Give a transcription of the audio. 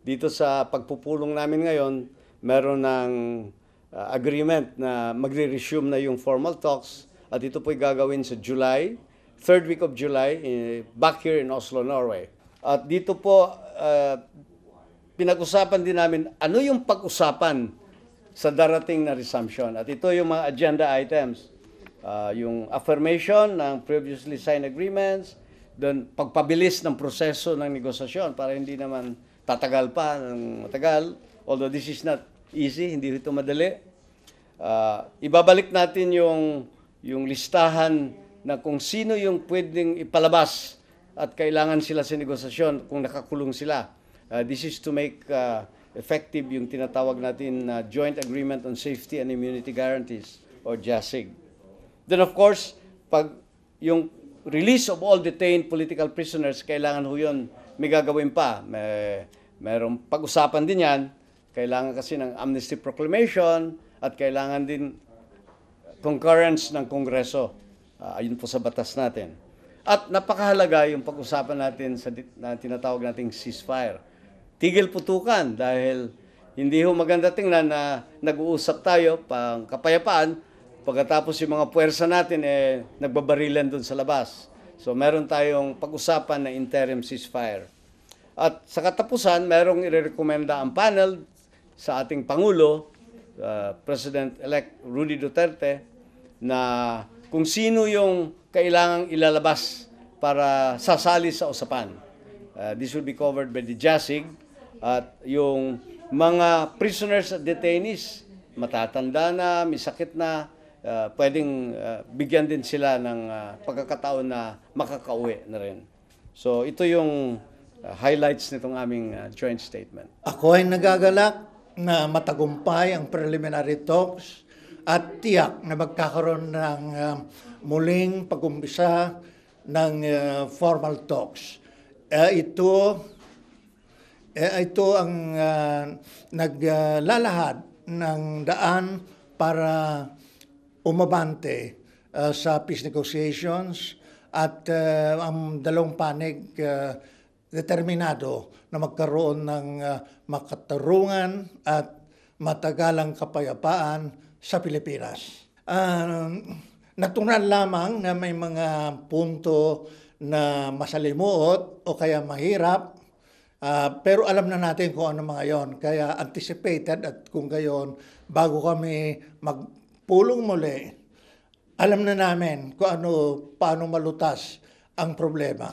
Dito sa pagpupulong namin ngayon, meron ng agreement na magre-resume na yung formal talks at ito po'y gagawin sa July, third week of July, back here in Oslo, Norway. At dito po, pinag-usapan din namin ano yung pag-usapan sa darating na resumption. At ito yung mga agenda items. Yung affirmation ng previously signed agreements, then pagpabilis ng proseso ng negosasyon para hindi naman tatagal pa ng matagal. Although this is not easy, hindi ito madali. Ibabalik natin yung listahan na kung sino yung pwedeng ipalabas at kailangan sila sa negosasyon kung nakakulong sila. This is to make effective yung tinatawag natin na Joint Agreement on Safety and Immunity Guarantees or JASIG. Then of course, pag yung release of all detained political prisoners, kailangan ho yun may gagawin pa. Merong pag-usapan din yan. Kailangan kasi ng amnesty proclamation at kailangan din concurrence ng Kongreso. Ayun po sa batas natin. At napakahalaga yung pag-usapan natin na tinatawag nating ceasefire. Tigil putukan dahil hindi ho maganda tingnan na nag-uusap tayo pang kapayapaan pagkatapos yung mga puwersa natin nagbabarilan doon sa labas. So meron tayong pag-usapan na interim ceasefire. At sa katapusan, merong irerekomenda ang panel sa ating Pangulo, President-elect Rudy Duterte, na kung sino yung kailangang ilalabas para sasali sa usapan. This will be covered by the JASIG. At yung mga prisoners at detainees, matatanda na, may sakit na, pwedeng bigyan din sila ng pagkakataon na makakauwi na rin. So ito yung highlights nitong aming joint statement. Ako ay nagagalak na matagumpay ang preliminary talks at tiyak na magkakaroon ng muling pag-umpisa ng formal talks. Ito ang naglalahad ng daan para umabante sa peace negotiations at ang dalawang panig determinado na magkaroon ng makatarungan at matagalang kapayapaan sa Pilipinas. Natural lamang na may mga punto na masalimuot o kaya mahirap, pero alam na natin kung ano mga yon. Kaya anticipated at kung gayon, bago kami magpulong muli, alam na namin kung paano malutas ang problema.